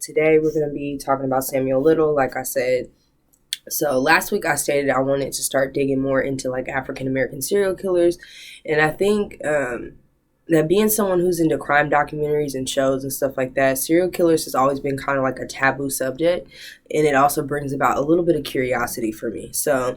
today we're going to be talking about Samuel Little, like I said. So last week I stated I wanted to start digging more into like African American serial killers, and I think that being someone who's into crime documentaries and shows and stuff like that, serial killers has always been kind of like a taboo subject, and it also brings about a little bit of curiosity for me. So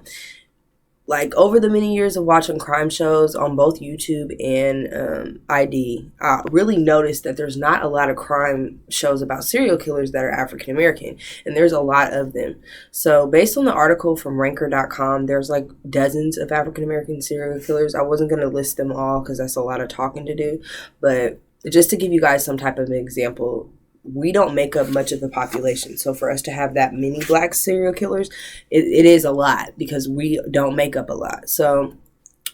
like over the many years of watching crime shows on both YouTube and ID, I really noticed that there's not a lot of crime shows about serial killers that are African American, and there's a lot of them. So based on the article from ranker.com, there's like dozens of African American serial killers. I wasn't going to list them all because that's a lot of talking to do, but just to give you guys some type of an example, we don't make up much of the population. So for us to have that many black serial killers, it is a lot because we don't make up a lot. So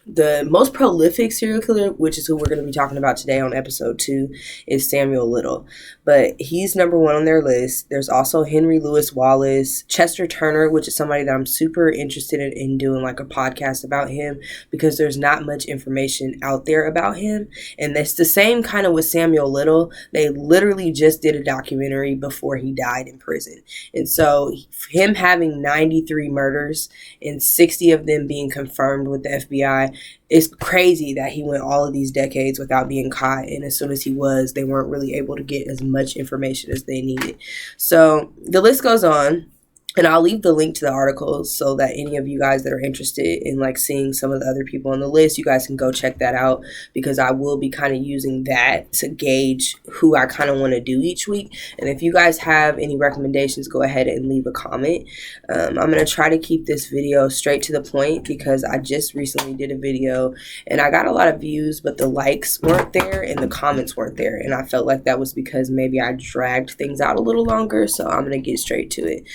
the most prolific serial killer, which is who we're going to be talking about today on episode 2, is Samuel Little. But he's number 1 on their list. There's also Henry Louis Wallace, Chester Turner, which is somebody that I'm super interested in doing like a podcast about him because there's not much information out there about him. And it's the same kind of with Samuel Little. They literally just did a documentary before he died in prison. And so him having 93 murders and 60 of them being confirmed with the FBI, it's crazy that he went all of these decades without being caught, and as soon as he was, they weren't really able to get as much information as they needed. So the list goes on, and I'll leave the link to the articles so that any of you guys that are interested in like seeing some of the other people on the list, you guys can go check that out, because I will be kind of using that to gauge who I kind of want to do each week. And if you guys have any recommendations, go ahead and leave a comment. I'm going to try to keep this video straight to the point because I just recently did a video and I got a lot of views, but the likes weren't there and the comments weren't there. And I felt like that was because maybe I dragged things out a little longer. So I'm going to get straight to it.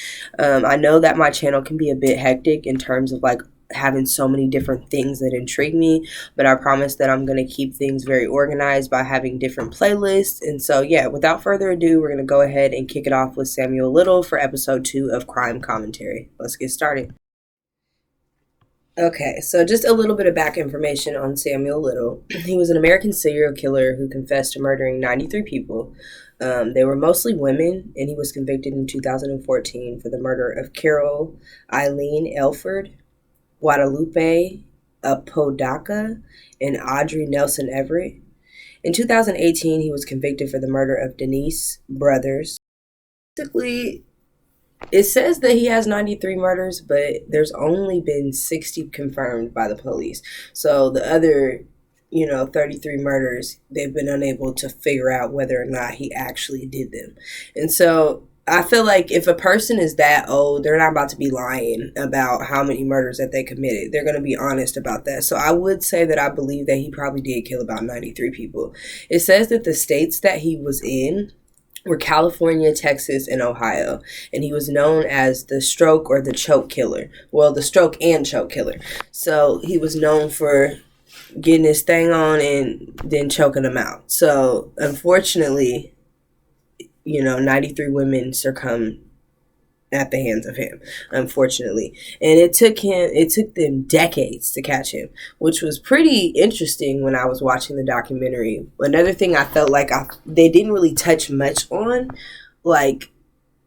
I know that my channel can be a bit hectic in terms of like having so many different things that intrigue me, but I promise that I'm going to keep things very organized by having different playlists. And so yeah, without further ado, we're going to go ahead and kick it off with Samuel Little for episode 2 of Crime Commentary. Let's get started. Okay, so just a little bit of back information on Samuel Little. He was an American serial killer who confessed to murdering 93 people. They were mostly women, and he was convicted in 2014 for the murder of Carol Eileen Elford, Guadalupe Apodaca, and Audrey Nelson Everett. In 2018, he was convicted for the murder of Denise Brothers. Basically, it says that he has 93 murders, but there's only been 60 confirmed by the police. So the other 33 murders, they've been unable to figure out whether or not he actually did them. And so I feel like if a person is that old, they're not about to be lying about how many murders that they committed. They're going to be honest about that. So I would say that I believe that he probably did kill about 93 people. It says that the states that he was in were California, Texas, and Ohio. And he was known as the stroke or the choke killer. Well, the stroke and choke killer. So he was known for getting his thing on and then choking them out. So unfortunately, 93 women succumbed at the hands of him, unfortunately. And it took them decades to catch him, which was pretty interesting when I was watching the documentary. Another thing I felt like they didn't really touch much on, like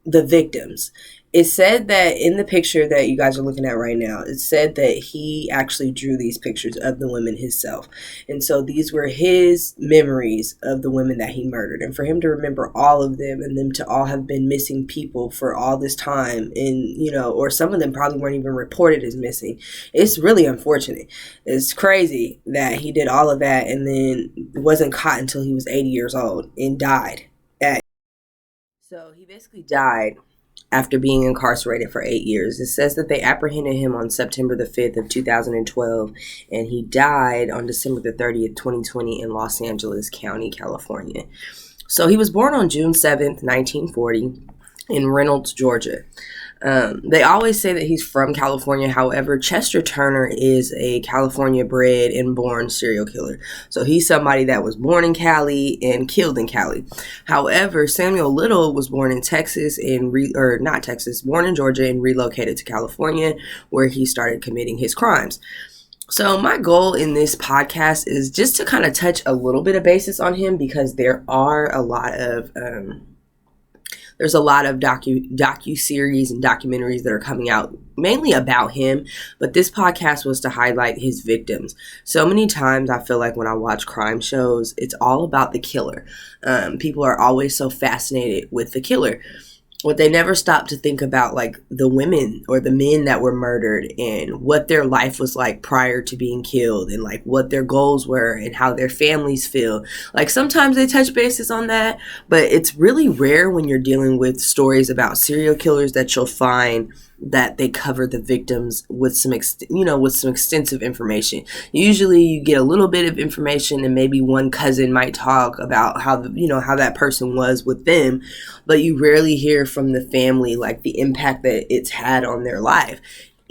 the victims. It said that in the picture that you guys are looking at right now, it said that he actually drew these pictures of the women himself. And so these were his memories of the women that he murdered. And for him to remember all of them and them to all have been missing people for all this time, and, or some of them probably weren't even reported as missing. It's really unfortunate. It's crazy that he did all of that and then wasn't caught until he was 80 years old and died. So he basically died after being incarcerated for 8 years. It says that they apprehended him on September the 5th of 2012, and he died on December the 30th, 2020 in Los Angeles County, California. So he was born on June 7th, 1940 in Reynolds, Georgia. They always say that he's from California. However, Chester Turner is a California bred and born serial killer. So he's somebody that was born in Cali and killed in Cali. However, Samuel Little was born in Texas born in Georgia and relocated to California, where he started committing his crimes. So my goal in this podcast is just to kind of touch a little bit of basis on him, because there are a lot of there's a lot of docu-series and documentaries that are coming out mainly about him, but this podcast was to highlight his victims. So many times I feel like when I watch crime shows, it's all about the killer. People are always so fascinated with the killer. What they never stop to think about, like, the women or the men that were murdered and what their life was like prior to being killed, and like what their goals were and how their families feel. Like, sometimes they touch bases on that, but it's really rare when you're dealing with stories about serial killers that you'll find that they cover the victims with some extensive information. Usually you get a little bit of information, and maybe one cousin might talk about how how that person was with them, but you rarely hear from the family, like, the impact that it's had on their life,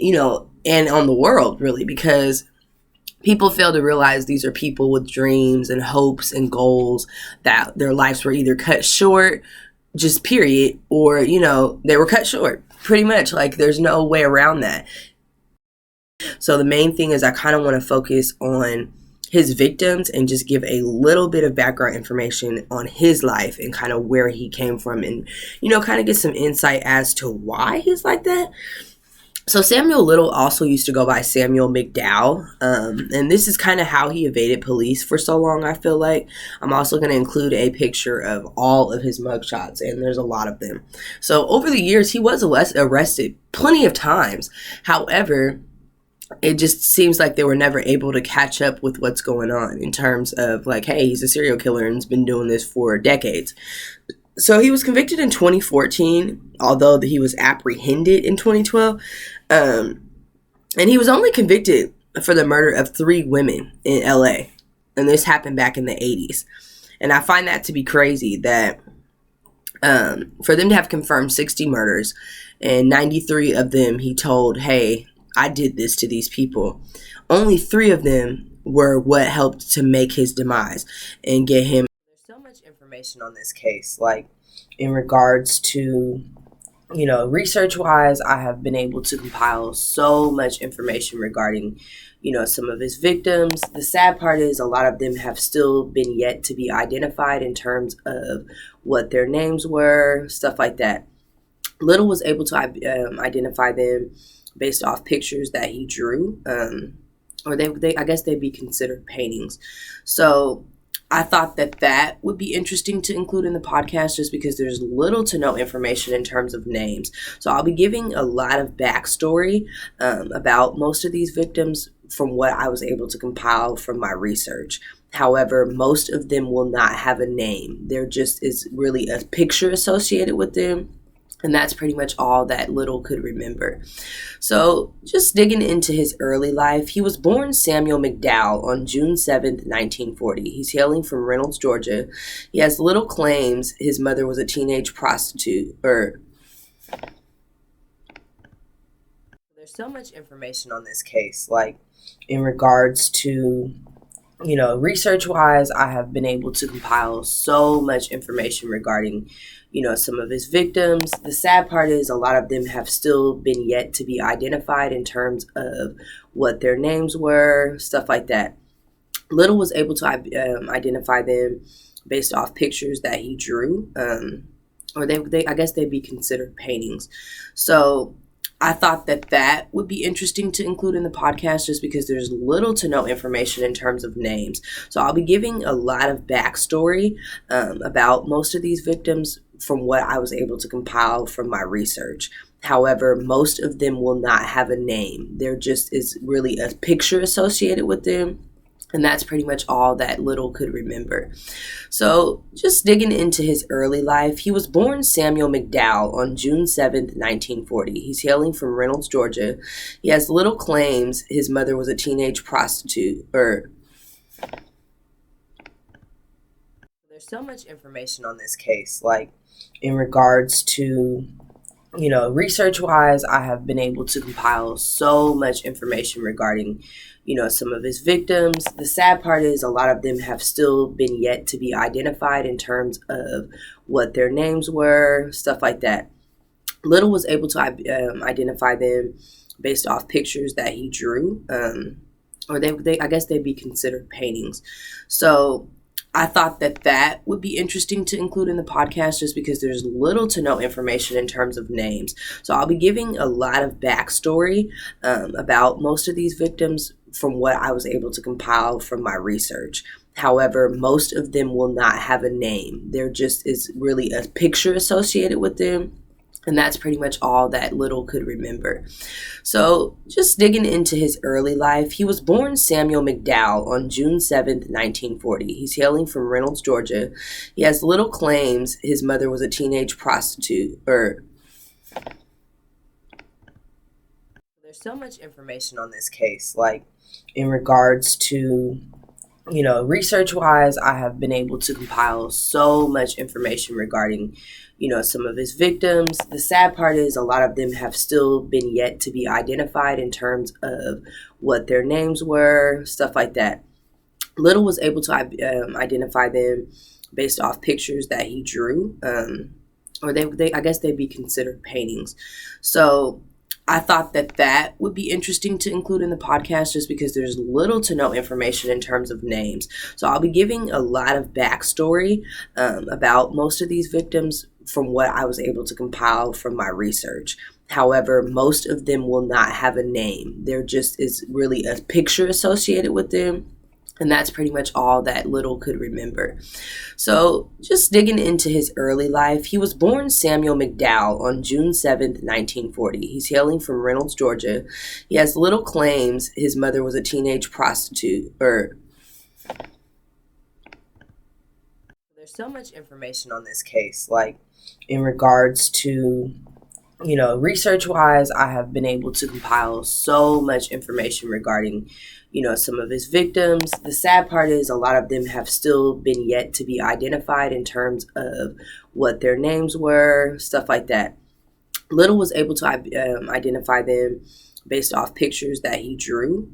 and on the world, really, because people fail to realize these are people with dreams and hopes and goals, that their lives were either cut short, just period, or, they were cut short. Pretty much, like, there's no way around that. So the main thing is I kind of want to focus on his victims and just give a little bit of background information on his life and kind of where he came from, and, kind of get some insight as to why he's like that. So Samuel Little also used to go by Samuel McDowell, and this is kind of how he evaded police for so long, I feel like. I'm also going to include a picture of all of his mugshots, and there's a lot of them. So over the years, he was arrested plenty of times. However, it just seems like they were never able to catch up with what's going on in terms of, like, hey, he's a serial killer and has been doing this for decades. So he was convicted in 2014, although he was apprehended in 2012. And he was only convicted for the murder of 3 women in LA. And this happened back in the 80s. And I find that to be crazy that for them to have confirmed 60 murders, and 93 of them he told, hey, I did this to these people. Only 3 of them were what helped to make his demise and get him. There's so much information on this case, like, in regards to, research wise, I have been able to compile so much information regarding, some of his victims. The sad part is a lot of them have still been yet to be identified in terms of what their names were, stuff like that. Little was able to identify them based off pictures that he drew, or they I guess they'd be considered paintings. So I thought that would be interesting to include in the podcast, just because there's little to no information in terms of names. So I'll be giving a lot of backstory about most of these victims from what I was able to compile from my research. However, most of them will not have a name. There just is really a picture associated with them. And that's pretty much all that Little could remember. So just digging into his early life, he was born Samuel McDowell on June 7th, 1940. He's hailing from Reynolds, Georgia. He has little claims his mother was a teenage prostitute. There's so much information on this case, like, in regards to, research wise, I have been able to compile so much information regarding, some of his victims. The sad part is a lot of them have still been yet to be identified in terms of what their names were, stuff like that. Little was able to identify them based off pictures that he drew, or they I guess they'd be considered paintings. So I thought that would be interesting to include in the podcast, just because there's little to no information in terms of names. So I'll be giving a lot of backstory about most of these victims from what I was able to compile from my research. However, most of them will not have a name. There just is really a picture associated with them. And that's pretty much all that Little could remember. So just digging into his early life, he was born Samuel McDowell on June 7th, 1940. He's hailing from Reynolds, Georgia. He has little claims his mother was a teenage prostitute. There's so much information on this case, like, in regards to, research wise, I have been able to compile so much information regarding, some of his victims. The sad part is a lot of them have still been yet to be identified in terms of what their names were, stuff like that. Little was able to identify them based off pictures that he drew, or they I guess they'd be considered paintings. So I thought that would be interesting to include in the podcast just because there's little to no information in terms of names. So I'll be giving a lot of backstory about most of these victims from what I was able to compile from my research. However, most of them will not have a name. There just is really a picture associated with them. And that's pretty much all that Little could remember. So, just digging into his early life, he was born Samuel McDowell on June 7th, 1940. He's hailing from Reynolds, Georgia. He has little claims his mother was a teenage prostitute. There's so much information on this case, like in regards to research wise, I have been able to compile so much information regarding, some of his victims. The sad part is a lot of them have still been yet to be identified in terms of what their names were, stuff like that. Little was able to identify them based off pictures that he drew, or they I guess they'd be considered paintings. So I thought that would be interesting to include in the podcast just because there's little to no information in terms of names. So I'll be giving a lot of backstory about most of these victims from what I was able to compile from my research. However, most of them will not have a name. There just is really a picture associated with them. And that's pretty much all that Little could remember. So, just digging into his early life, he was born Samuel McDowell on June 7th, 1940. He's hailing from Reynolds, Georgia. He has little claims his mother was a teenage prostitute. There's so much information on this case, like in regards to research wise, I have been able to compile so much information regarding, some of his victims. The sad part is a lot of them have still been yet to be identified in terms of what their names were, stuff like that. Little was able to identify them based off pictures that he drew,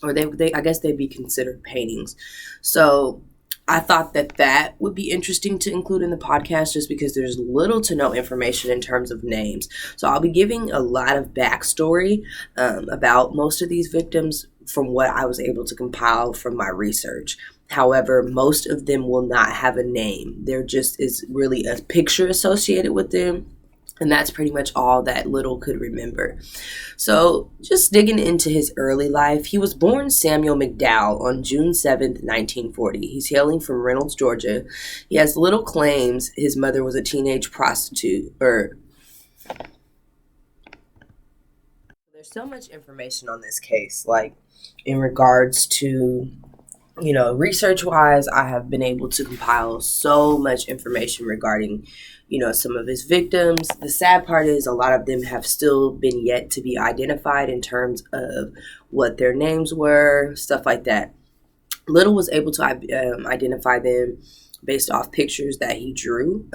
or they I guess they'd be considered paintings. So I thought that would be interesting to include in the podcast just because there's little to no information in terms of names. So I'll be giving a lot of backstory about most of these victims from what I was able to compile from my research. However, most of them will not have a name. There just is really a picture associated with them. And that's pretty much all that Little could remember. So, just digging into his early life, he was born Samuel McDowell on June 7th, 1940. He's hailing from Reynolds, Georgia. He has little claims his mother was a teenage prostitute. There's so much information on this case, like in regards to research wise, I have been able to compile so much information regarding, some of his victims. The sad part is a lot of them have still been yet to be identified in terms of what their names were, stuff like that. Little was able to identify them based off pictures that he drew,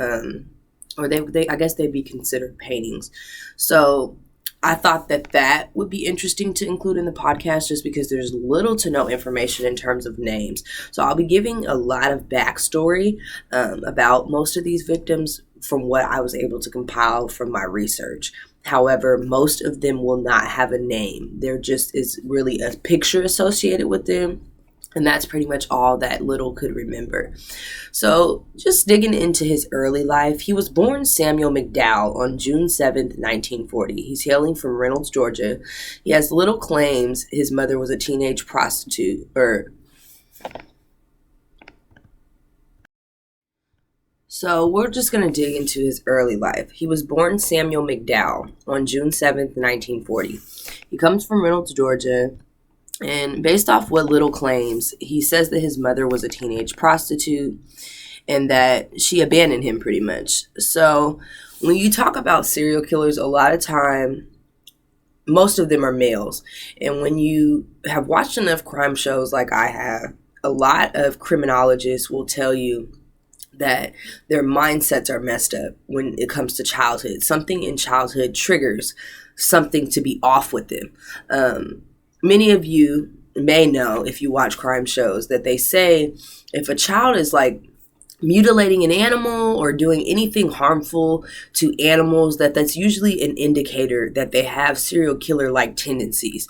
or they I guess they'd be considered paintings. So I thought that would be interesting to include in the podcast just because there's little to no information in terms of names. So I'll be giving a lot of backstory about most of these victims from what I was able to compile from my research. However, most of them will not have a name. There just is really a picture associated with them. And that's pretty much all that Little could remember. So, just digging into his early life, he was born Samuel McDowell on June 7th, 1940. He's hailing from Reynolds, Georgia. He has little claims his mother was a teenage prostitute. So, we're just going to dig into his early life. He was born Samuel McDowell on June 7th, 1940. He comes from Reynolds, Georgia. And based off what Little claims, he says that his mother was a teenage prostitute and that she abandoned him pretty much. So when you talk about serial killers, a lot of time, most of them are males. And when you have watched enough crime shows like I have, a lot of criminologists will tell you that their mindsets are messed up when it comes to childhood. Something in childhood triggers something to be off with them. Many of you may know, if you watch crime shows, that they say if a child is like mutilating an animal or doing anything harmful to animals, that's usually an indicator that they have serial killer like tendencies.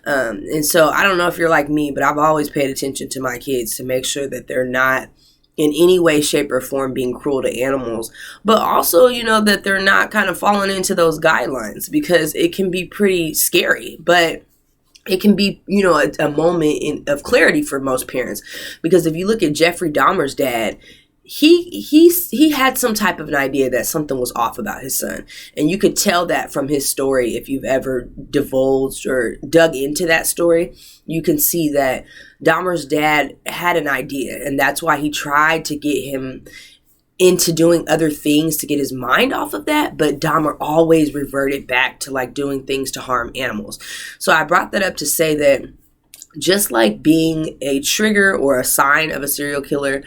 And so I don't know if you're like me, but I've always paid attention to my kids to make sure that they're not in any way, shape, or form being cruel to animals, but also, that they're not kind of falling into those guidelines, because it can be pretty scary. But it can be, a moment of clarity for most parents, because if you look at Jeffrey Dahmer's dad, he had some type of an idea that something was off about his son. And you could tell that from his story. If you've ever divulged or dug into that story, you can see that Dahmer's dad had an idea, and that's why he tried to get him into doing other things to get his mind off of that. But Dahmer always reverted back to like doing things to harm animals. So I brought that up to say that just like being a trigger or a sign of a serial killer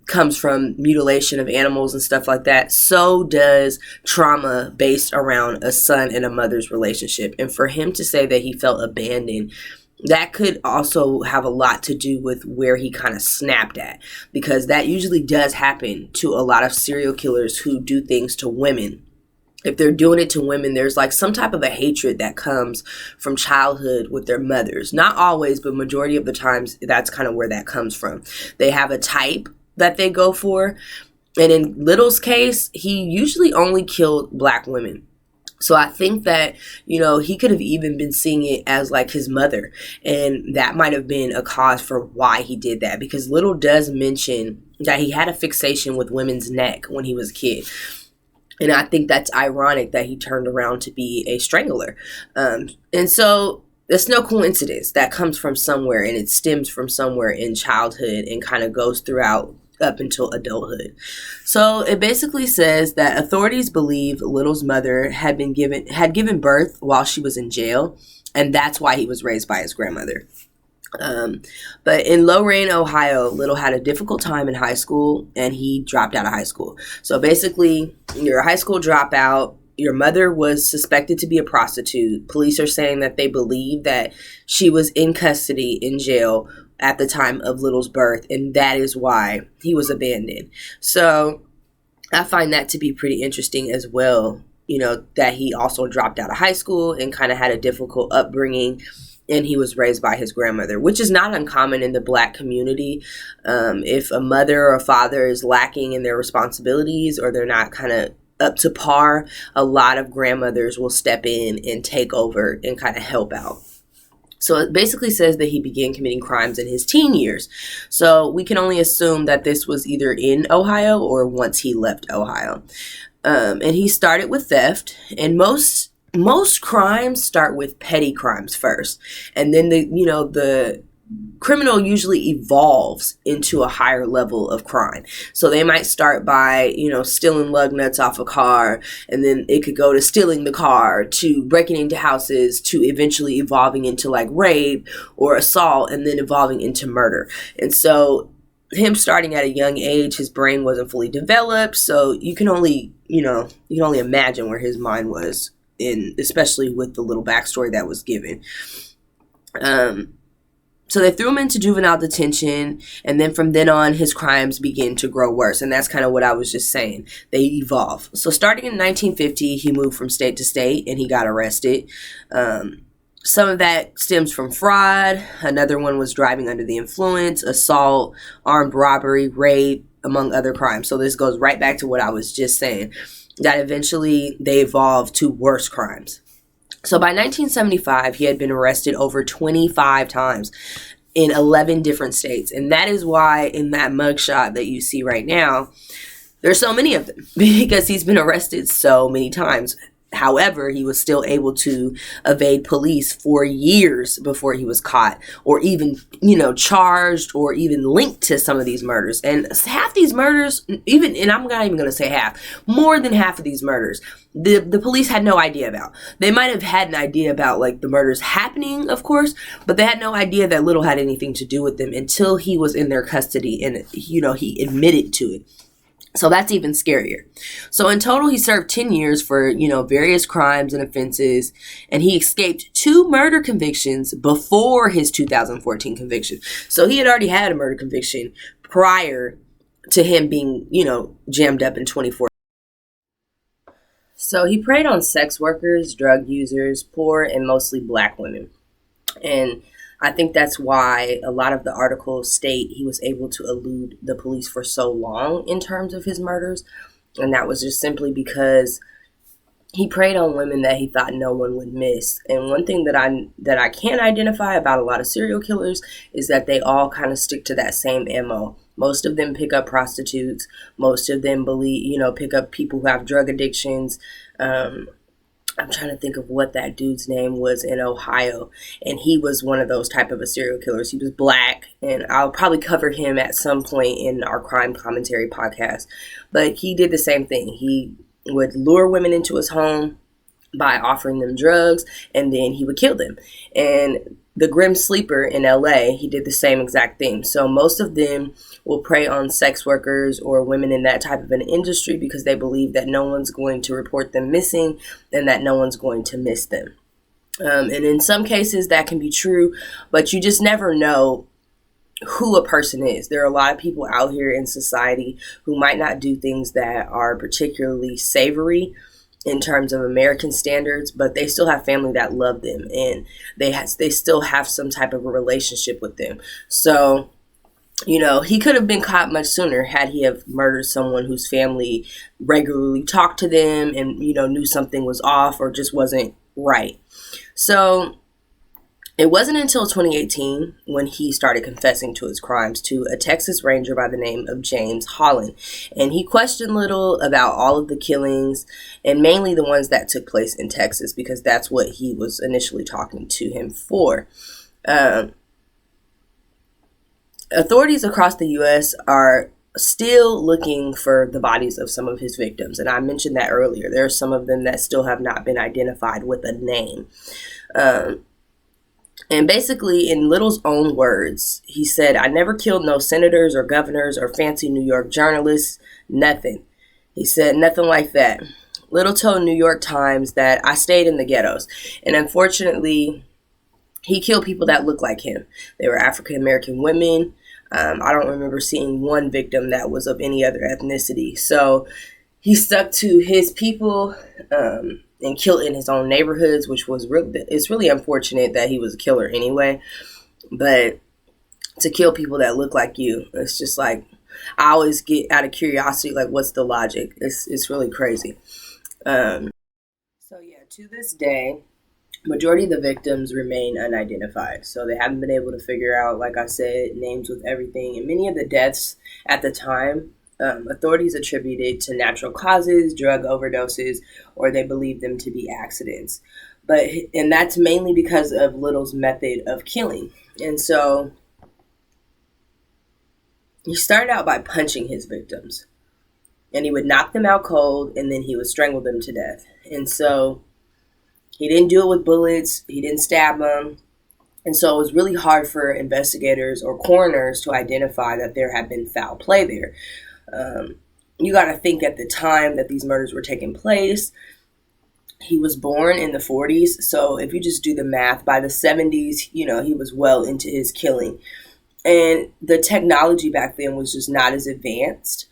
comes from mutilation of animals and stuff like that, so does trauma based around a son and a mother's relationship. And for him to say that he felt abandoned, that could also have a lot to do with where he kind of snapped at, because that usually does happen to a lot of serial killers who do things to women. If they're doing it to women, there's like some type of a hatred that comes from childhood with their mothers. Not always, but majority of the times, that's kind of where that comes from. They have a type that they go for. And in Little's case, he usually only killed black women. So I think that, he could have even been seeing it as like his mother. And that might have been a cause for why he did that, because Little does mention that he had a fixation with women's neck when he was a kid. And I think that's ironic that he turned around to be a strangler. And so it's no coincidence. That comes from somewhere, and it stems from somewhere in childhood and kind of goes throughout up until adulthood. So it basically says that authorities believe Little's mother had given birth while she was in jail, and that's why he was raised by his grandmother. But in Lorain, Ohio, Little had a difficult time in high school, and he dropped out of high school. So basically, you're a high school dropout. Your mother was suspected to be a prostitute. Police are saying that they believe that she was in custody in jail at the time of Little's birth, and that is why he was abandoned. So I find that to be pretty interesting as well, that he also dropped out of high school and kind of had a difficult upbringing, and he was raised by his grandmother, which is not uncommon in the black community. If a mother or a father is lacking in their responsibilities, or they're not kind of up to par, a lot of grandmothers will step in and take over and kind of help out. So it basically says that he began committing crimes in his teen years. So we can only assume that this was either in Ohio or once he left Ohio. And he started with theft, and most crimes start with petty crimes first, and then the criminal usually evolves into a higher level of crime. So they might start by, stealing lug nuts off a car, and then it could go to stealing the car, to breaking into houses, to eventually evolving into like rape or assault, and then evolving into murder. And so him starting at a young age, his brain wasn't fully developed. So you can only imagine where his mind was, especially with the little backstory that was given. So they threw him into juvenile detention, and then from then on, his crimes begin to grow worse. And that's kind of what I was just saying. They evolve. So starting in 1950, he moved from state to state, and he got arrested. Some of that stems from fraud. Another one was driving under the influence, assault, armed robbery, rape, among other crimes. So this goes right back to what I was just saying, that eventually they evolved to worse crimes. So by 1975, he had been arrested over 25 times in 11 different states. And that is why in that mugshot that you see right now, there's so many of them, because he's been arrested so many times. However, he was still able to evade police for years before he was caught, or even, charged, or even linked to some of these murders. And half these murders, and I'm not even going to say half, more than half of these murders, the police had no idea about. They might have had an idea about like the murders happening, of course, but they had no idea that Little had anything to do with them until he was in their custody and, he admitted to it. So that's even scarier. So in total, he served 10 years for, various crimes and offenses, and he escaped 2 murder convictions before his 2014 conviction. So he had already had a murder conviction prior to him being, jammed up in 24. So he preyed on sex workers, drug users, poor, and mostly black women. And I think that's why a lot of the articles state he was able to elude the police for so long in terms of his murders. And that was just simply because he preyed on women that he thought no one would miss. And one thing that I can identify about a lot of serial killers is that they all kind of stick to that same MO. Most of them pick up prostitutes. Most of them pick up people who have drug addictions. I'm trying to think of what that dude's name was in Ohio, and he was one of those type of a serial killers. He was black, and I'll probably cover him at some point in our crime commentary podcast. But he did the same thing. He would lure women into his home by offering them drugs, and then he would kill them. And the Grim Sleeper in LA, he did the same exact thing. So most of them will prey on sex workers or women in that type of an industry because they believe that no one's going to report them missing and that no one's going to miss them. And in some cases that can be true, but you just never know who a person is. There are a lot of people out here in society who might not do things that are particularly savory in terms of American standards, but they still have family that love them, and they still have some type of a relationship with them. So, he could have been caught much sooner had he have murdered someone whose family regularly talked to them and, knew something was off or just wasn't right. So it wasn't until 2018 when he started confessing to his crimes to a Texas Ranger by the name of James Holland. And he questioned Little about all of the killings, and mainly the ones that took place in Texas, because that's what he was initially talking to him for. Authorities across the U.S. are still looking for the bodies of some of his victims. And I mentioned that earlier. There are some of them that still have not been identified with a name. And basically, in Little's own words, he said, "I never killed no senators or governors or fancy New York journalists, nothing." He said nothing like that. Little told New York Times that I stayed in the ghettos. And unfortunately, he killed people that looked like him. They were African American women. I don't remember seeing one victim that was of any other ethnicity. So he stuck to his people and killed in his own neighborhoods, which was it's really unfortunate that he was a killer anyway. But to kill people that look like you, it's just like, I always get out of curiosity, like, what's the logic? It's really crazy. So yeah, to this day, majority of the victims remain unidentified. So they haven't been able to figure out, like I said, names with everything. And many of the deaths at the time, authorities attributed to natural causes, drug overdoses, or they believe them to be accidents. And that's mainly because of Little's method of killing. And so he started out by punching his victims, and he would knock them out cold, and then he would strangle them to death. And so he didn't do it with bullets. He didn't stab them. And so it was really hard for investigators or coroners to identify that there had been foul play there. You got to think, at the time that these murders were taking place, he was born in the 40s. So if you just do the math, by the 70s, he was well into his killing. And the technology back then was just not as advanced.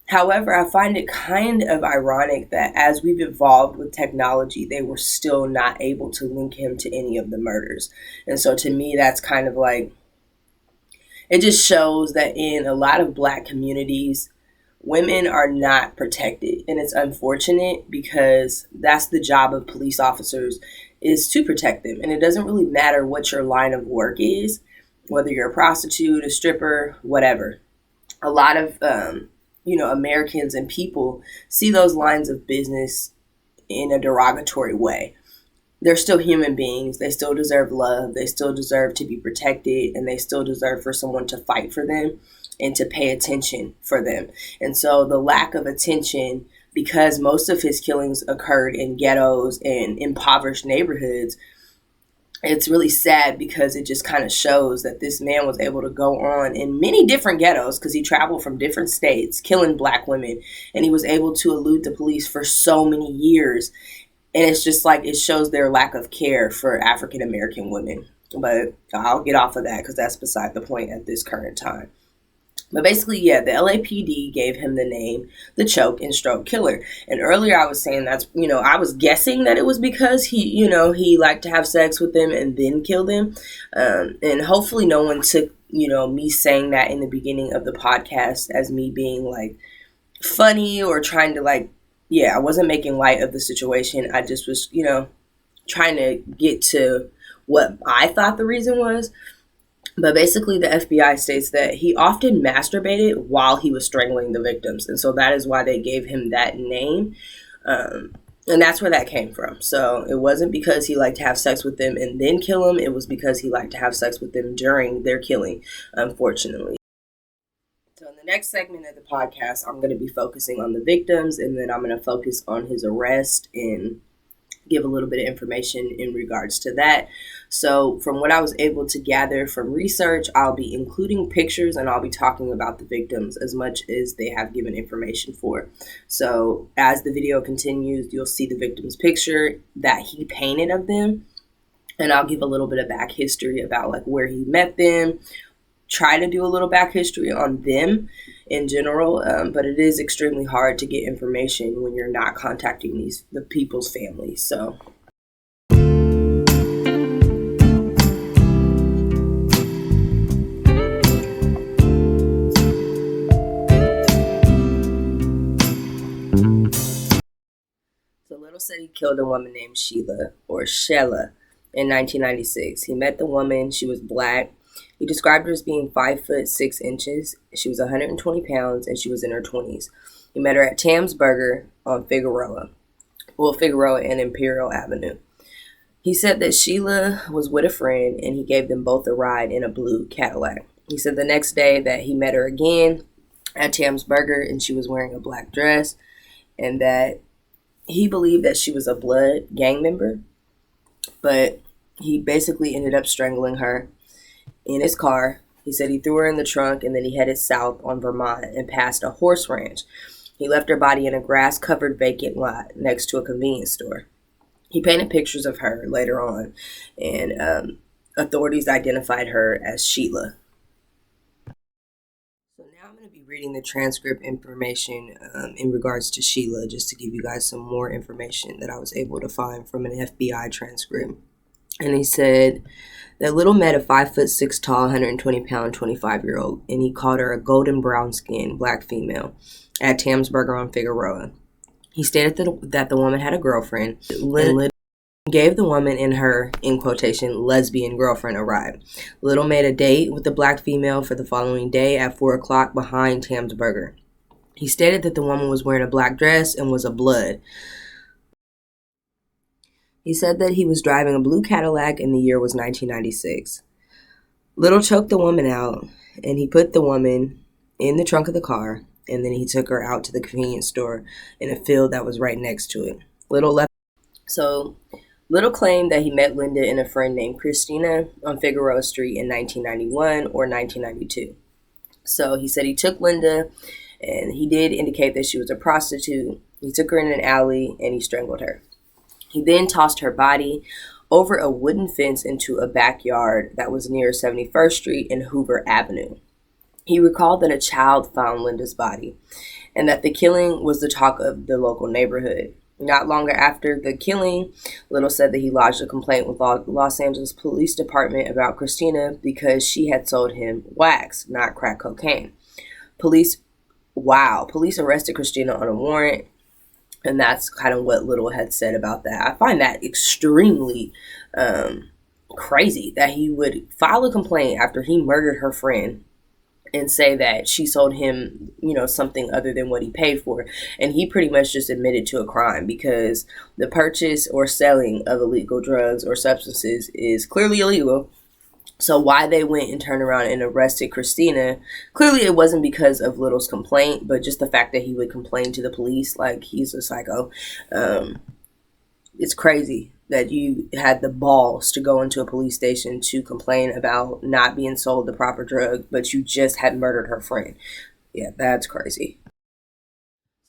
However, I find it kind of ironic that as we've evolved with technology, they were still not able to link him to any of the murders. And so to me, that's kind of like, it just shows that in a lot of Black communities, women are not protected. And it's unfortunate, because that's the job of police officers, is to protect them. And it doesn't really matter what your line of work is, whether you're a prostitute, a stripper, whatever. A lot of, Americans and people see those lines of business in a derogatory way. They're still human beings. They still deserve love. They still deserve to be protected, and they still deserve for someone to fight for them and to pay attention for them. And so the lack of attention, because most of his killings occurred in ghettos and impoverished neighborhoods, it's really sad, because it just kind of shows that this man was able to go on in many different ghettos, because he traveled from different states killing Black women, and he was able to elude the police for so many years. And it's just like, it shows their lack of care for African American women. But I'll get off of that, because that's beside the point at this current time. But basically, yeah, the LAPD gave him the name the choke and stroke killer. And earlier I was saying that's, I was guessing that it was because he liked to have sex with them and then kill them. And hopefully no one took, me saying that in the beginning of the podcast as me being like funny or trying to I wasn't making light of the situation. I just was, trying to get to what I thought the reason was. But basically, the FBI states that he often masturbated while he was strangling the victims. And so that is why they gave him that name. And that's where that came from. So it wasn't because he liked to have sex with them and then kill them. It was because he liked to have sex with them during their killing, unfortunately. So in the next segment of the podcast, I'm going to be focusing on the victims, and then I'm going to focus on his arrest and give a little bit of information in regards to that. So from what I was able to gather from research, I'll be including pictures and I'll be talking about the victims as much as they have given information for. So as the video continues, you'll see the victim's picture that he painted of them, and I'll give a little bit of back history about where he met them, try to do a little back history on them in general, but it is extremely hard to get information when you're not contacting the people's families. So Little said he killed a woman named Sheila or Shella in 1996. He met the woman. She was black. He described her as being 5'6". She was 120 pounds and she was in her 20s. He met her at Tam's Burger on Figueroa and Imperial Avenue. He said that Sheila was with a friend and he gave them both a ride in a blue Cadillac. He said the next day that he met her again at Tam's Burger and she was wearing a black dress, and that he believed that she was a blood gang member, but he basically ended up strangling her in his car. He said he threw her in the trunk and then he headed south on Vermont and passed a horse ranch. He left her body in a grass-covered vacant lot next to a convenience store. He painted pictures of her later on, and authorities identified her as Sheila. So now I'm going to be reading the transcript information in regards to Sheila, just to give you guys some more information that I was able to find from an FBI transcript. And he said that Little met a 5'6" tall, 120 pound, 25-year-old, and he called her a golden brown skinned black female at Tam's Burger on Figueroa. He stated that the woman had a girlfriend. Little gave the woman and her, in quotation, lesbian girlfriend a ride. Little made a date with the black female for the following day at 4 o'clock behind Tam's Burger. He stated that the woman was wearing a black dress and was a blood. He said that he was driving a blue Cadillac and the year was 1996. Little choked the woman out, and he put the woman in the trunk of the car, and then he took her out to the convenience store in a field that was right next to it. Little claimed that he met Linda and a friend named Christina on Figueroa Street in 1991 or 1992. So he said he took Linda, and he did indicate that she was a prostitute. He took her in an alley and he strangled her. He then tossed her body over a wooden fence into a backyard that was near 71st Street and Hoover Avenue. He recalled that a child found Linda's body and that the killing was the talk of the local neighborhood. Not long after the killing, Little said that he lodged a complaint with Los Angeles Police Department about Christina because she had sold him wax, not crack cocaine. Police arrested Christina on a warrant, and that's kind of what Little had said about that. I find that extremely crazy that he would file a complaint after he murdered her friend and say that she sold him, something other than what he paid for. And he pretty much just admitted to a crime because the purchase or selling of illegal drugs or substances is clearly illegal. So why they went and turned around and arrested Christina, clearly it wasn't because of Little's complaint, but just the fact that he would complain to the police like he's a psycho. It's crazy that you had the balls to go into a police station to complain about not being sold the proper drug, but you just had murdered her friend. Yeah, that's crazy.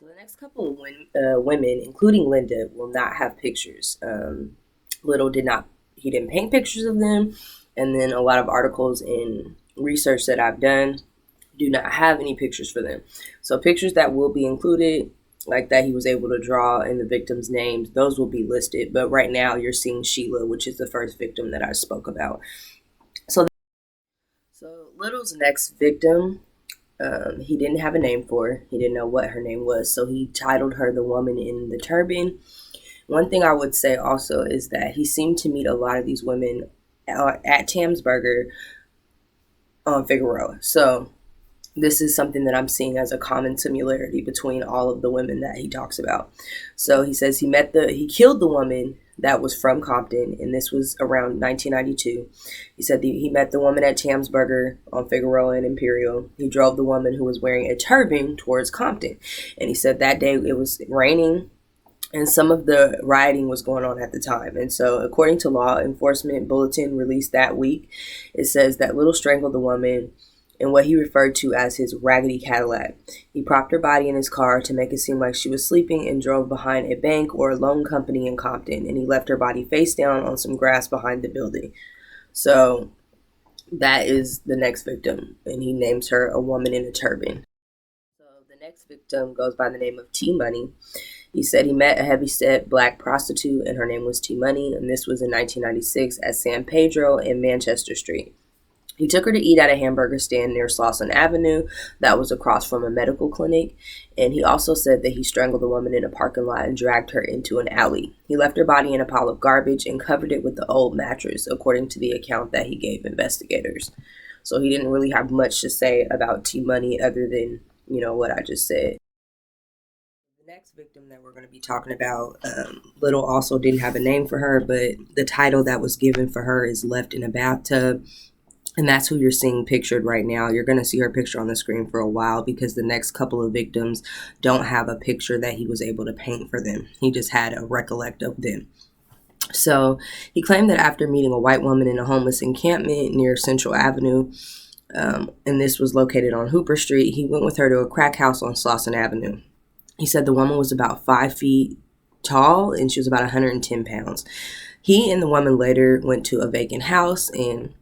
So the next couple of women, including Linda, will not have pictures. Little he didn't paint pictures of them. And then a lot of articles and research that I've done do not have any pictures for them. So pictures that will be included, like that he was able to draw in the victims' names, those will be listed. But right now you're seeing Sheila, which is the first victim that I spoke about. So Little's next victim, he didn't have a name for her. He didn't know what her name was, so he titled her the woman in the turban. One thing I would say also is that he seemed to meet a lot of these women at Tam's Burger on Figueroa. So this is something that I'm seeing as a common similarity between all of the women that he talks about. So he says he killed the woman that was from Compton, and this was around 1992. He said he met the woman at Tam's Burger on Figueroa and Imperial. He drove the woman who was wearing a turban towards Compton, and he said that day it was raining and some of the rioting was going on at the time. And so according to law enforcement bulletin released that week, it says that Little strangled the woman in what he referred to as his raggedy Cadillac. He propped her body in his car to make it seem like she was sleeping and drove behind a bank or a loan company in Compton, and he left her body face down on some grass behind the building. So that is the next victim, and he names her a woman in a turban. So the next victim goes by the name of T Money. He said he met a heavyset black prostitute, and her name was T Money, and this was in 1996 at San Pedro and Manchester Street. He took her to eat at a hamburger stand near Slauson Avenue that was across from a medical clinic, and he also said that he strangled the woman in a parking lot and dragged her into an alley. He left her body in a pile of garbage and covered it with the old mattress, according to the account that he gave investigators. So he didn't really have much to say about T Money other than, what I just said. The next victim that we're going to be talking about, Little also didn't have a name for her, but the title that was given for her is Left in a Bathtub. And that's who you're seeing pictured right now. You're going to see her picture on the screen for a while because the next couple of victims don't have a picture that he was able to paint for them. He just had a recollect of them. So he claimed that after meeting a white woman in a homeless encampment near Central Avenue, and this was located on Hooper Street, he went with her to a crack house on Slauson Avenue. He said the woman was about 5 feet tall and she was about 110 pounds. He and the woman later went to a vacant house, and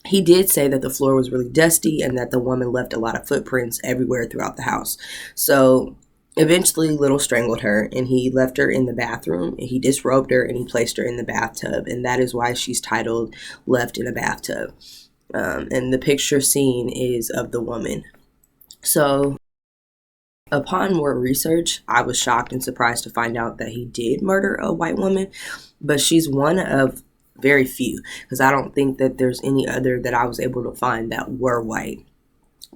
he did say that the floor was really dusty and that the woman left a lot of footprints everywhere throughout the house. So eventually Little strangled her, and he left her in the bathroom. He disrobed her and he placed her in the bathtub, and that is why she's titled Left in a Bathtub. And the picture seen is of the woman. So upon more research, I was shocked and surprised to find out that he did murder a white woman, but she's one of very few, because I don't think that there's any other that I was able to find that were white.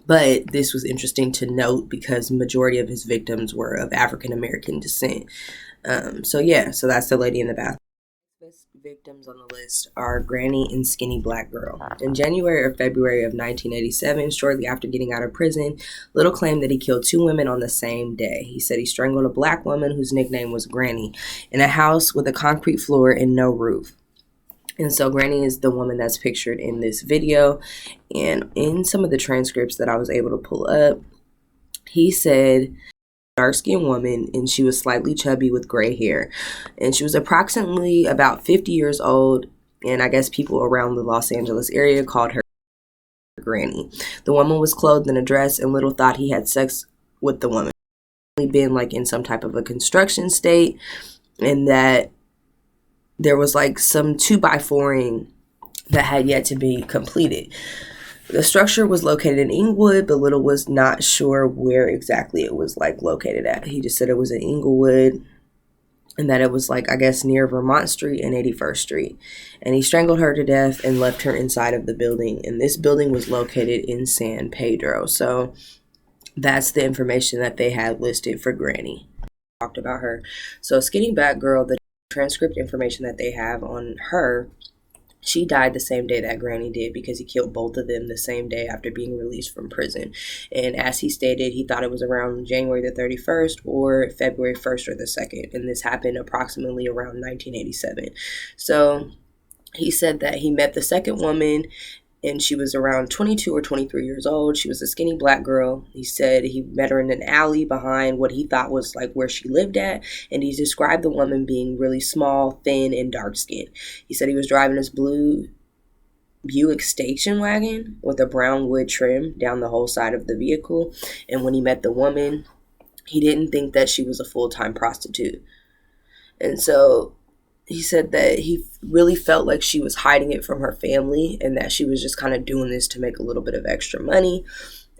But this was interesting to note because majority of his victims were of African American descent. So that's the lady in the bathroom. Best victims on the list are Granny and Skinny Black Girl. In January or February of 1987, shortly after getting out of prison, Little claimed that he killed 2 women on the same day. He said he strangled a black woman whose nickname was Granny in a house with a concrete floor and no roof. And so Granny is the woman that's pictured in this video. And in some of the transcripts that I was able to pull up, he said dark-skinned woman, and she was slightly chubby with gray hair. And she was approximately about 50 years old, and I guess people around the Los Angeles area called her Granny. The woman was clothed in a dress, and Little thought he had sex with the woman. Been like in some type of a construction state, and that there was like some 2x4ing that had yet to be completed. The structure was located in Inglewood, but Little was not sure where exactly it was like located at. He just said it was in Inglewood and that it was like, I guess, near Vermont Street and 81st Street. And he strangled her to death and left her inside of the building. And this building was located in San Pedro. So that's the information that they had listed for Granny. Talked about her. So Skinny Black Girl, the transcript information that they have on her, she died the same day that Granny did because he killed both of them the same day after being released from prison. And as he stated, he thought it was around January the 31st or February 1st or the 2nd. And this happened approximately around 1987. So he said that he met the second woman and she was around 22 or 23 years old. She was a skinny black girl. He said he met her in an alley behind what he thought was like where she lived at. And he described the woman being really small, thin, and dark skinned. He said he was driving his blue Buick station wagon with a brown wood trim down the whole side of the vehicle. And when he met the woman, he didn't think that she was a full-time prostitute. And so he said that he really felt like she was hiding it from her family and that she was just kind of doing this to make a little bit of extra money,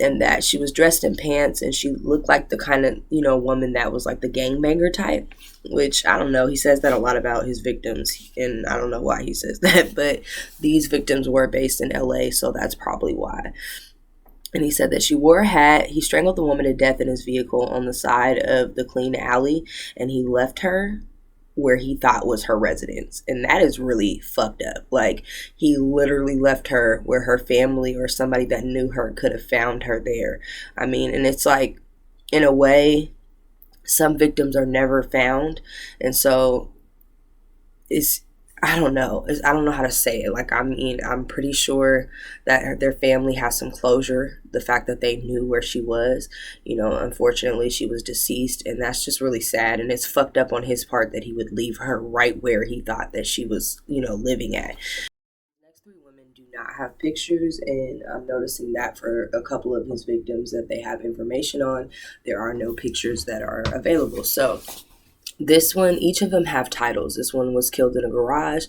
and that she was dressed in pants and she looked like the kind of, woman that was like the gangbanger type, which I don't know. He says that a lot about his victims, and I don't know why he says that, but these victims were based in LA, so that's probably why. And he said that she wore a hat. He strangled the woman to death in his vehicle on the side of the clean alley, and he left her where he thought was her residence. And that is really fucked up. Like, he literally left her where her family or somebody that knew her could have found her there. I mean, and it's like, in a way, some victims are never found. And so I don't know. I don't know how to say it. Like, I mean, I'm pretty sure that their family has some closure. The fact that they knew where she was, unfortunately, she was deceased, and that's just really sad. And it's fucked up on his part that he would leave her right where he thought that she was, living at. The next three women do not have pictures, and I'm noticing that for a couple of his victims that they have information on, there are no pictures that are available. So this one, each of them have titles. This one was killed in a garage,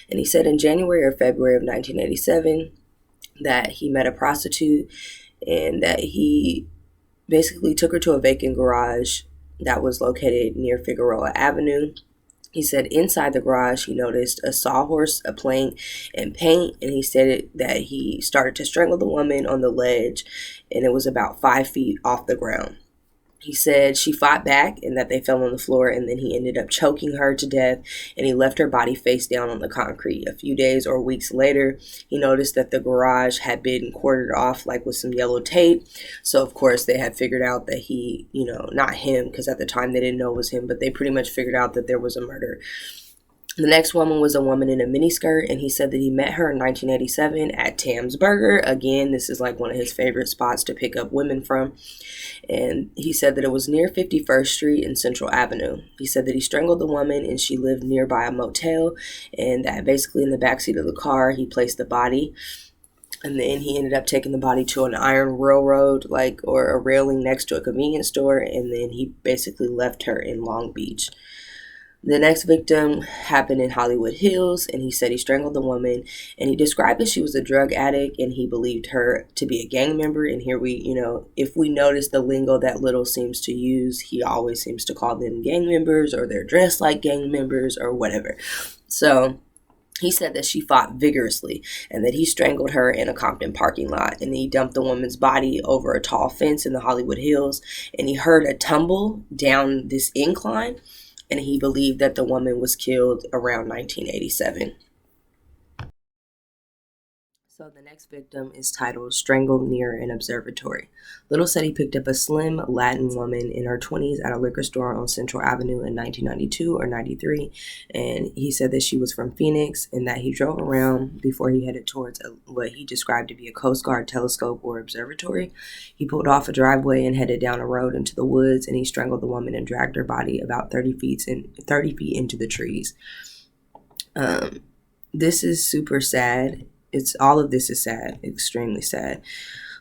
and he said in January or February of 1987 that he met a prostitute and that he basically took her to a vacant garage that was located near Figueroa Avenue. He said inside the garage he noticed a sawhorse, a plank, and paint, and he said that he started to strangle the woman on the ledge, and it was about 5 feet off the ground. He said she fought back and that they fell on the floor, and then he ended up choking her to death, and he left her body face down on the concrete. A few days or weeks later, he noticed that the garage had been cordoned off like with some yellow tape. So, of course, they had figured out that he, not him, because at the time they didn't know it was him, but they pretty much figured out that there was a murder. The next woman was a woman in a miniskirt, and he said that he met her in 1987 at Tam's Burger. Again, this is like one of his favorite spots to pick up women from. And he said that it was near 51st Street and Central Avenue. He said that he strangled the woman and she lived nearby a motel, and that basically in the backseat of the car he placed the body. And then he ended up taking the body to an iron railroad, or a railing next to a convenience store, and then he basically left her in Long Beach. The next victim happened in Hollywood Hills, and he said he strangled the woman, and he described that she was a drug addict, and he believed her to be a gang member. And here we, if we notice the lingo that Little seems to use, he always seems to call them gang members, or they're dressed like gang members, or whatever. So he said that she fought vigorously and that he strangled her in a Compton parking lot, and he dumped the woman's body over a tall fence in the Hollywood Hills, and he heard a tumble down this incline, and he believed that the woman was killed around 1987. So the next victim is titled Strangled Near an Observatory. Little said he picked up a slim Latin woman in her 20s at a liquor store on Central Avenue in 1992 or 93, and he said that she was from Phoenix and that he drove around before he headed towards what he described to be a Coast Guard telescope or observatory. He pulled off a driveway and headed down a road into the woods, and he strangled the woman and dragged her body about 30 feet into the trees. This is super sad. All of this is sad, extremely sad.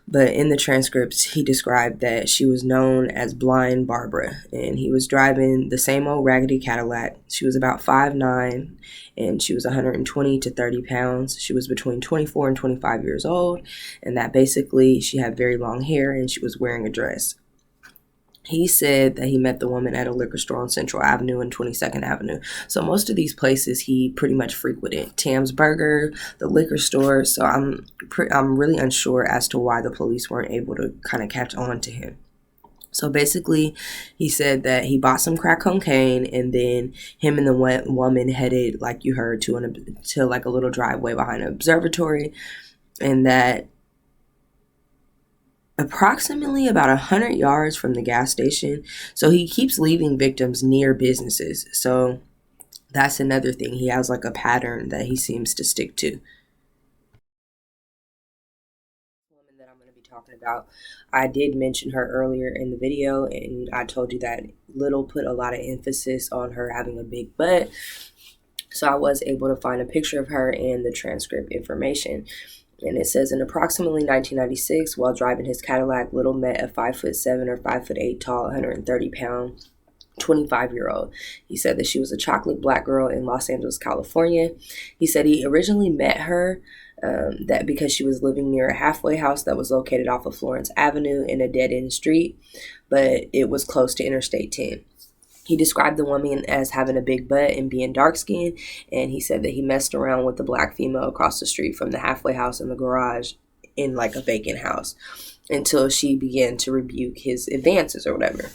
But in the transcripts, he described that she was known as Blind Barbara, and he was driving the same old raggedy Cadillac. She was about 5'9", and she was 120 to 30 pounds. She was between 24 and 25 years old, and that basically she had very long hair and she was wearing a dress. He said that he met the woman at a liquor store on Central Avenue and 22nd Avenue. So most of these places he pretty much frequented. Tam's Burger, the liquor store. So I'm really unsure as to why the police weren't able to kind of catch on to him. So basically, he said that he bought some crack cocaine, and then him and the woman headed, like you heard, to like a little driveway behind an observatory, and that approximately about 100 yards from the gas station. So he keeps leaving victims near businesses. So that's another thing. He has like a pattern that he seems to stick to. The woman that I'm going to be talking about, I did mention her earlier in the video, and I told you that Little put a lot of emphasis on her having a big butt. So I was able to find a picture of her and the transcript information. And it says, in approximately 1996, while driving his Cadillac, Little met a 5'7" or 5'8" tall, 130-pound 25-year-old. He said that she was a chocolate black girl in Los Angeles, California. He said he originally met her that because she was living near a halfway house that was located off of Florence Avenue in a dead-end street, but it was close to Interstate 10. He described the woman as having a big butt and being dark-skinned, and he said that he messed around with the black female across the street from the halfway house in the garage in like a vacant house until she began to rebuke his advances or whatever.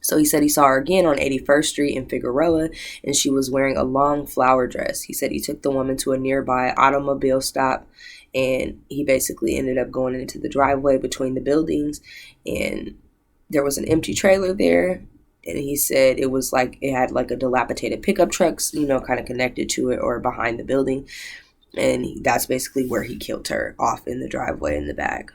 So he said he saw her again on 81st Street in Figueroa, and she was wearing a long flower dress. He said he took the woman to a nearby automobile stop, and he basically ended up going into the driveway between the buildings, and there was an empty trailer there. And he said it was like it had like a dilapidated pickup trucks, kind of connected to it or behind the building. And that's basically where he killed her, off in the driveway in the back.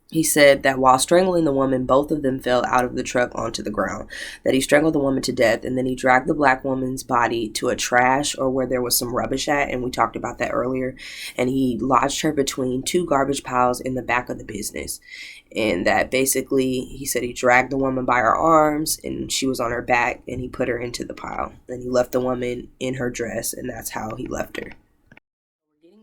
He said that while strangling the woman, both of them fell out of the truck onto the ground, that he strangled the woman to death, and then he dragged the black woman's body to a trash or where there was some rubbish at, and we talked about that earlier, and he lodged her between two garbage piles in the back of the business. And that basically, he said he dragged the woman by her arms, and she was on her back, and he put her into the pile. And he left the woman in her dress, and that's how he left her.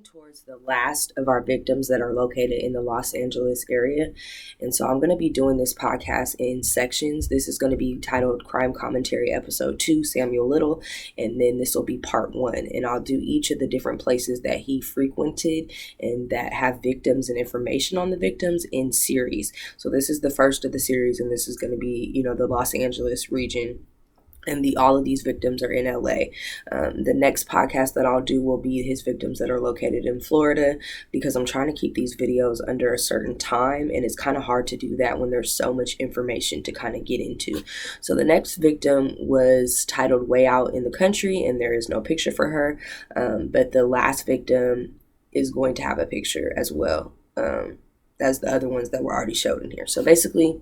Towards the last of our victims that are located in the Los Angeles area. And so I'm going to be doing this podcast in sections. This is going to be titled Crime Commentary Episode 2, Samuel Little, and then this will be Part 1. And I'll do each of the different places that he frequented and that have victims and information on the victims in series. So this is the first of the series, and this is going to be, the Los Angeles region. And all of these victims are in LA. The next podcast that I'll do will be his victims that are located in Florida, because I'm trying to keep these videos under a certain time, and it's kind of hard to do that when there's so much information to kind of get into. So the next victim was titled Way Out in the Country, and there is no picture for her, but the last victim is going to have a picture as well, as the other ones that were already showed in here. So basically,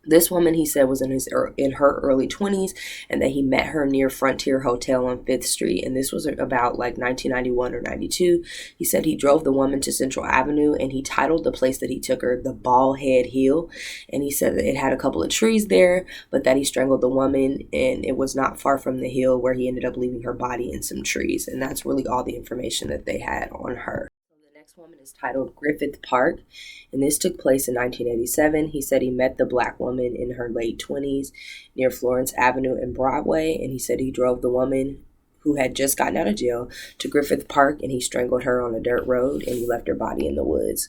this woman, he said, was in her early 20s, and that he met her near Frontier Hotel on 5th Street, and this was about like 1991 or 92. He said he drove the woman to Central Avenue, and he titled the place that he took her the Bald Head Hill, and he said that it had a couple of trees there, but that he strangled the woman, and it was not far from the hill where he ended up leaving her body in some trees, and that's really all the information that they had on her. Woman is titled Griffith Park, and this took place in 1987. He said he met the black woman in her late 20s near Florence Avenue and Broadway, and he said he drove the woman, who had just gotten out of jail, to Griffith Park, and he strangled her on a dirt road, and he left her body in the woods.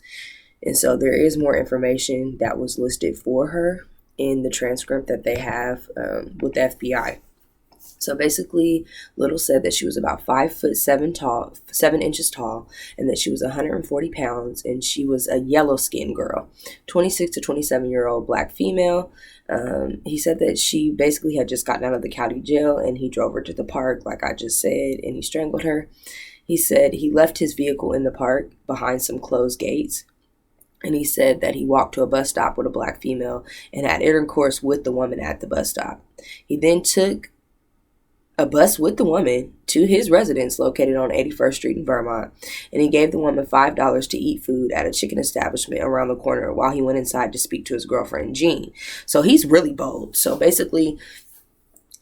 And so there is more information that was listed for her in the transcript that they have with the FBI. So basically, Little said that she was about 7 inches tall, and that she was 140 pounds, and she was a yellow-skinned girl, 26 to 27-year-old black female. He said that she basically had just gotten out of the county jail, and he drove her to the park, like I just said, and he strangled her. He said he left his vehicle in the park behind some closed gates. And he said that he walked to a bus stop with a black female and had intercourse with the woman at the bus stop. He then took a bus with the woman to his residence located on 81st Street in Vermont, and he gave the woman $5 to eat food at a chicken establishment around the corner while he went inside to speak to his girlfriend, Jean. So he's really bold. So basically,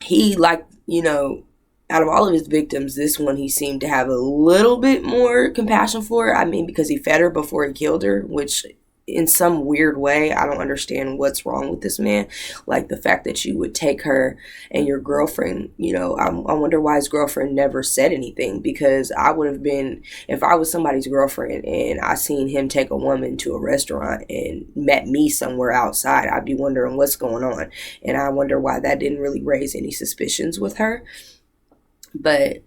he, out of all of his victims, this one he seemed to have a little bit more compassion for. I mean, because he fed her before he killed her, which in some weird way, I don't understand what's wrong with this man. Like the fact that you would take her and your girlfriend, I wonder why his girlfriend never said anything, because I would have been, if I was somebody's girlfriend and I seen him take a woman to a restaurant and met me somewhere outside, I'd be wondering what's going on. And I wonder why that didn't really raise any suspicions with her. But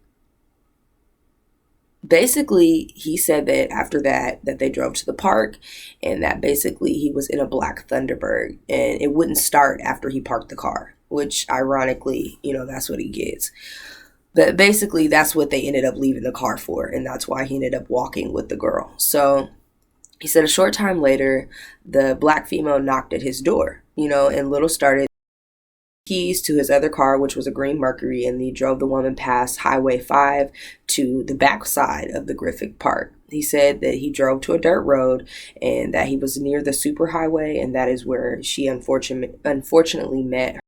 basically, he said that after that they drove to the park, and that basically he was in a black Thunderbird, and it wouldn't start after he parked the car, which ironically, that's what he gets. But basically, that's what they ended up leaving the car for, and that's why he ended up walking with the girl. So he said a short time later, the black female knocked at his door, and Little started keys to his other car, which was a green Mercury, and he drove the woman past Highway 5 to the backside of the Griffith Park. He said that he drove to a dirt road and that he was near the superhighway, and that is where she unfortunately met her.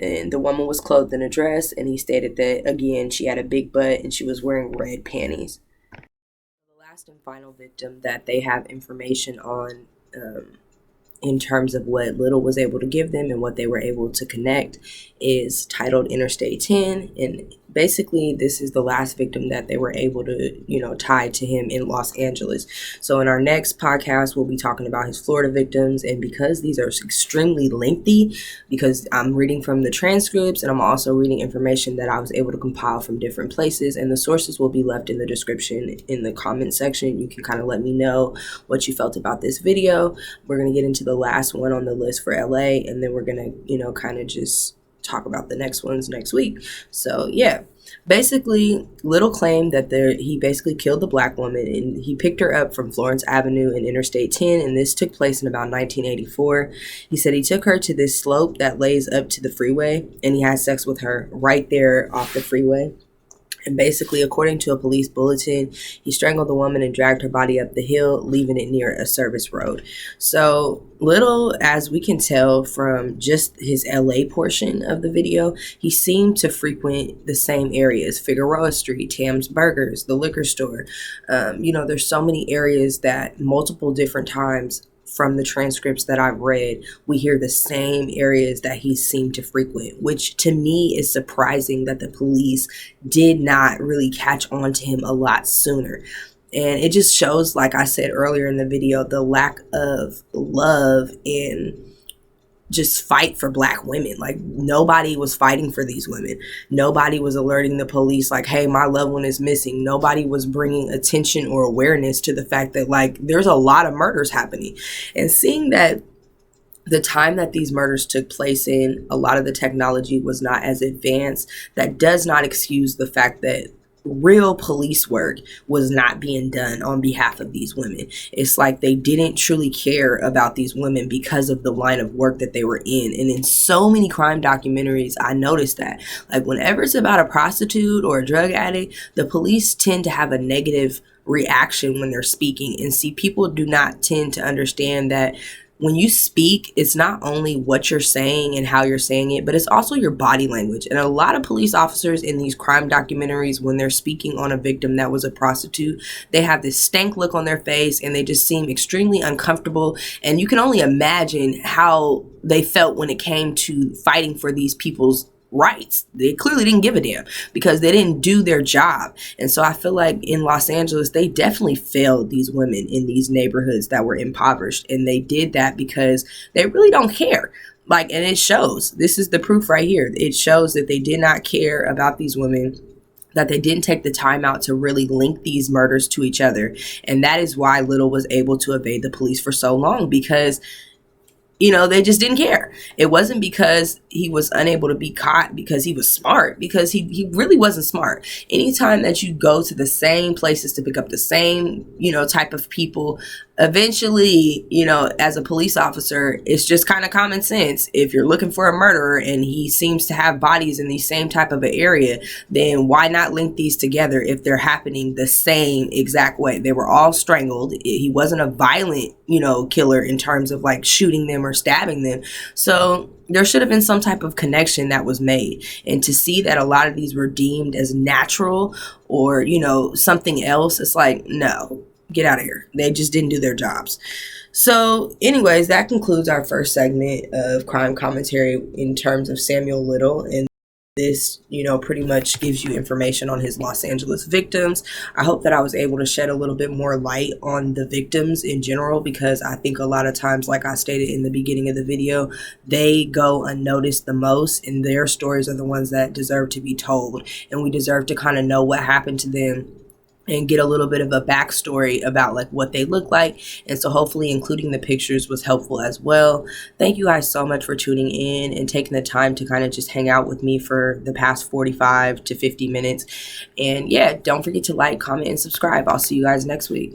And the woman was clothed in a dress, and he stated that, again, she had a big butt and she was wearing red panties. The last and final victim that they have information on, in terms of what Little was able to give them and what they were able to connect, is titled Interstate 10. And basically, this is the last victim that they were able to, tie to him in Los Angeles. So in our next podcast, we'll be talking about his Florida victims. And because these are extremely lengthy, because I'm reading from the transcripts and I'm also reading information that I was able to compile from different places, and the sources will be left in the description in the comment section. You can kind of let me know what you felt about this video. We're going to get into the last one on the list for LA, and then we're going to, kind of just talk about the next ones next week. So yeah, basically Little claimed that he basically killed the black woman, and he picked her up from Florence Avenue and Interstate 10, and this took place in about 1984. He said he took her to this slope that lays up to the freeway, and he had sex with her right there off the freeway. And basically, according to a police bulletin, he strangled the woman and dragged her body up the hill, leaving it near a service road. So Little, as we can tell from just his LA portion of the video, he seemed to frequent the same areas: Figueroa Street, Tam's Burgers, the liquor store. There's so many areas that multiple different times from the transcripts that I've read, we hear the same areas that he seemed to frequent, which to me is surprising that the police did not really catch on to him a lot sooner. And it just shows, like I said earlier in the video, the lack of love and just fight for black women. Like, nobody was fighting for these women. Nobody was alerting the police like, hey, my loved one is missing. Nobody was bringing attention or awareness to the fact that, like, there's a lot of murders happening. And seeing that the time that these murders took place in, a lot of the technology was not as advanced, that does not excuse the fact that real police work was not being done on behalf of these women. It's like they didn't truly care about these women because of the line of work that they were in. And in so many crime documentaries, I noticed that, like, whenever it's about a prostitute or a drug addict, the police tend to have a negative reaction when they're speaking. And see, people do not tend to understand that when you speak, it's not only what you're saying and how you're saying it, but it's also your body language. And a lot of police officers in these crime documentaries, when they're speaking on a victim that was a prostitute, they have this stank look on their face and they just seem extremely uncomfortable. And you can only imagine how they felt when it came to fighting for these people's rights. They clearly didn't give a damn because they didn't do their job. And so I feel like in Los Angeles, they definitely failed these women in these neighborhoods that were impoverished. And they did that because they really don't care. Like, and it shows. This is the proof right here. It shows that they did not care about these women, that they didn't take the time out to really link these murders to each other. And that is why Little was able to evade the police for so long, because they just didn't care. It wasn't because he was unable to be caught because he was smart, because he really wasn't smart. Anytime that you go to the same places to pick up the same, type of people, eventually, as a police officer, it's just kind of common sense. If you're looking for a murderer and he seems to have bodies in the same type of an area, then why not link these together if they're happening the same exact way? They were all strangled. He wasn't a violent, killer in terms of like shooting them or stabbing them. So there should have been some type of connection that was made. And to see that a lot of these were deemed as natural or, something else, it's like, no. Get out of here. They just didn't do their jobs. So anyways, that concludes our first segment of crime commentary in terms of Samuel Little. And this, pretty much gives you information on his Los Angeles victims. I hope that I was able to shed a little bit more light on the victims in general, because I think a lot of times, like I stated in the beginning of the video, they go unnoticed the most, and their stories are the ones that deserve to be told. And we deserve to kind of know what happened to them and get a little bit of a backstory about like what they look like. And so hopefully including the pictures was helpful as well. Thank you guys so much for tuning in and taking the time to kind of just hang out with me for the past 45 to 50 minutes. And yeah, don't forget to like, comment, and subscribe. I'll see you guys next week.